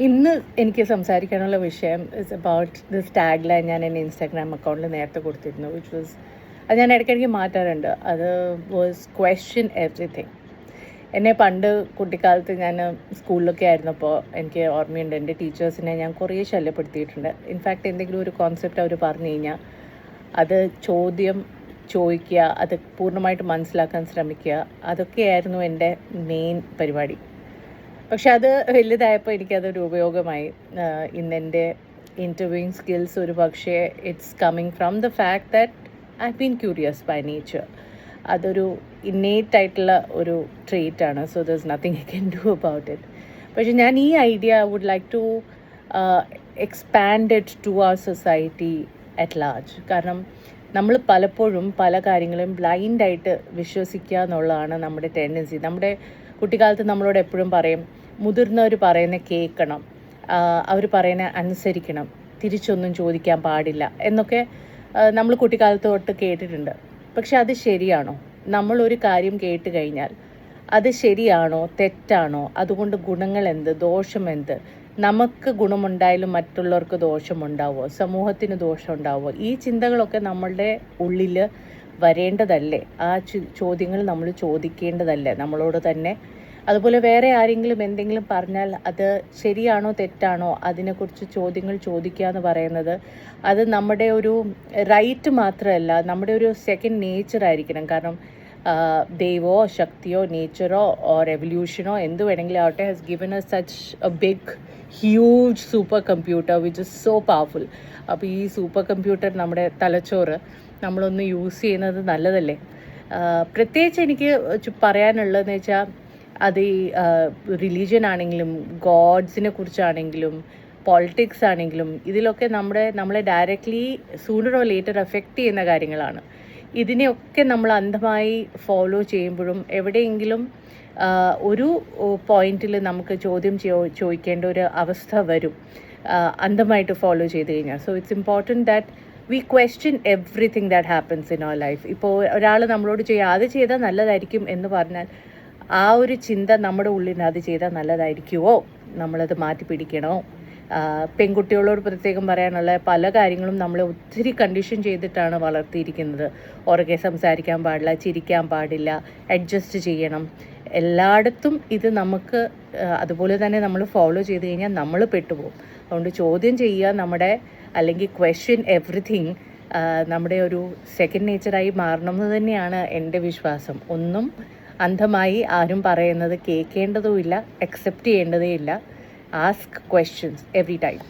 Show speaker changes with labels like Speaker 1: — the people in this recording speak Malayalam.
Speaker 1: ഇന്ന് എനിക്ക് സംസാരിക്കാനുള്ള വിഷയം is about this tag line. ഞാൻ എൻ്റെ ഇൻസ്റ്റാഗ്രാം അക്കൗണ്ടിൽ നേരത്തെ കൊടുത്തിരുന്നു, വിച്ച് വാസ്, അത് ഞാൻ ഇടയ്ക്കിടയ്ക്ക് മാറ്റാറുണ്ട്. അത് വാസ് ക്വസ്റ്റ്യൻ എവറിഥിങ്. എന്നെ പണ്ട് കുട്ടിക്കാലത്ത് ഞാൻ സ്കൂളിലൊക്കെ ആയിരുന്നപ്പോൾ എനിക്ക് ഓർമ്മയുണ്ട്, എൻ്റെ ടീച്ചേഴ്സിനെ ഞാൻ കുറേ ശല്യപ്പെടുത്തിയിട്ടുണ്ട്. ഇൻഫാക്റ്റ് എന്തെങ്കിലും ഒരു കോൺസെപ്റ്റ് അവർ പറഞ്ഞു കഴിഞ്ഞാൽ അത് ചോദിക്കുക, അത് പൂർണ്ണമായിട്ട് മനസ്സിലാക്കാൻ ശ്രമിക്കുക, അതൊക്കെയായിരുന്നു എൻ്റെ മെയിൻ പരിപാടി. പക്ഷെ അത് വലുതായപ്പോൾ എനിക്കതൊരു ഉപയോഗമായി. ഇന്നെൻ്റെ ഇൻ്റർവ്യൂയിങ് സ്കിൽസ് ഒരു പക്ഷേ it's coming from the fact that I been curious by nature. അതൊരു ഇന്നേറ്റ് ആയിട്ടുള്ള ഒരു ട്രേറ്റ് ആണ്. So there is nothing I can do about it. പക്ഷെ ഞാൻ ഈ idea would like to expand it to our society at large. കാരണം നമ്മൾ പലപ്പോഴും പല കാര്യങ്ങളും ബ്ലൈൻഡായിട്ട് വിശ്വസിക്കുക എന്നുള്ളതാണ് നമ്മുടെ ടെൻഡൻസി. നമ്മുടെ കുട്ടിക്കാലത്ത് നമ്മളോട് എപ്പോഴും പറയും, മുതിർന്നവർ പറയുന്ന കേൾക്കണം, അവർ പറയുന്ന അനുസരിക്കണം, തിരിച്ചൊന്നും ചോദിക്കാൻ പാടില്ല എന്നൊക്കെ നമ്മൾ കുട്ടിക്കാലത്ത് തൊട്ട് കേട്ടിട്ടുണ്ട്. പക്ഷെ അത് ശരിയാണോ? നമ്മളൊരു കാര്യം കേട്ട് കഴിഞ്ഞാൽ അത് ശരിയാണോ തെറ്റാണോ, അതുകൊണ്ട് ഗുണങ്ങൾ എന്ത്, ദോഷം എന്ത്, നമുക്ക് ഗുണമുണ്ടായാലും മറ്റുള്ളവർക്ക് ദോഷമുണ്ടാവുമോ, സമൂഹത്തിന് ദോഷം ഉണ്ടാവുമോ, ഈ ചിന്തകളൊക്കെ നമ്മളുടെ ഉള്ളിൽ വരേണ്ടതല്ലേ? ആ ചോദ്യങ്ങൾ നമ്മൾ ചോദിക്കേണ്ടതല്ലേ നമ്മളോട് തന്നെ? അതുപോലെ വേറെ ആരെങ്കിലും എന്തെങ്കിലും പറഞ്ഞാൽ അത് ശരിയാണോ തെറ്റാണോ അതിനെക്കുറിച്ച് ചോദ്യങ്ങൾ ചോദിക്കുക എന്ന് പറയുന്നത് അത് നമ്മുടെ ഒരു റൈറ്റ് മാത്രമല്ല, നമ്മുടെ ഒരു സെക്കൻഡ് നേച്ചർ ആയിരിക്കണം. കാരണം ദൈവമോ ശക്തിയോ നേച്ചറോ ഓർ എവല്യൂഷനോ എന്ത് വേണമെങ്കിലും ആവട്ടെ has given us such a big huge super computer which is so powerful. അപ്പോൾ ഈ സൂപ്പർ കമ്പ്യൂട്ടർ, നമ്മുടെ തലച്ചോറ്, നമ്മളൊന്ന് യൂസ് ചെയ്യുന്നത് നല്ലതല്ലേ? പ്രത്യേകിച്ച് എനിക്ക് പറയാനുള്ളതെന്ന് വെച്ചാൽ അത് ഈ റിലീജിയൻ ആണെങ്കിലും ഗോഡ്സിനെ കുറിച്ചാണെങ്കിലും പോളിറ്റിക്സ് ആണെങ്കിലും ഇതിലൊക്കെ നമ്മളെ directly sooner or later effect ചെയ്യുന്ന കാര്യങ്ങളാണ്. ഇതിനെയൊക്കെ നമ്മൾ അന്ധമായി ഫോളോ ചെയ്യുമ്പോഴും എവിടെയെങ്കിലും ഒരു പോയിന്റിൽ നമുക്ക് ചോദ്യം ചോദിക്കേണ്ട ഒരു അവസ്ഥ വരും, അന്ധമായിട്ട് ഫോളോ ചെയ്ത് കഴിഞ്ഞാൽ. So it's important that we question everything that happens in our life. ഇപ്പോൾ ഒരാൾ നമ്മളോട് അത് ചെയ്താൽ നല്ലതായിരിക്കും എന്ന് പറഞ്ഞാൽ ആ ഒരു ചിന്ത നമ്മുടെ ഉള്ളിൽ അത് ചെയ്താൽ നല്ലതായിരിക്കുമോ, നമ്മളത് മാറ്റി പിടിക്കണോ? പെൺകുട്ടികളോട് പ്രത്യേകം പറയാനുള്ള പല കാര്യങ്ങളും നമ്മളെ ഒത്തിരി കണ്ടീഷൻ ചെയ്തിട്ടാണ് വളർത്തിയിരിക്കുന്നത്. ഉറക്കെ സംസാരിക്കാൻ പാടില്ല, ചിരിക്കാൻ പാടില്ല, അഡ്ജസ്റ്റ് ചെയ്യണം. എല്ലായിടത്തും ഇത് നമുക്ക് അതുപോലെ തന്നെ നമ്മൾ ഫോളോ ചെയ്ത് കഴിഞ്ഞാൽ നമ്മൾ പെട്ടുപോകും. അതുകൊണ്ട് ചോദ്യം ചെയ്യുക അല്ലെങ്കിൽ ക്വസ്റ്റ്യൻ എവറിഥിങ് നമ്മുടെ ഒരു സെക്കൻഡ് നേച്ചറായി മാറണമെന്ന് തന്നെയാണ് എൻ്റെ വിശ്വാസം. ഒന്നും അന്ധമായി ആരും പറയുന്നത് കേൾക്കേണ്ടതുമില്ല, അക്സെപ്റ്റ് ചെയ്യേണ്ടതേ ഇല്ല. Ask questions every time.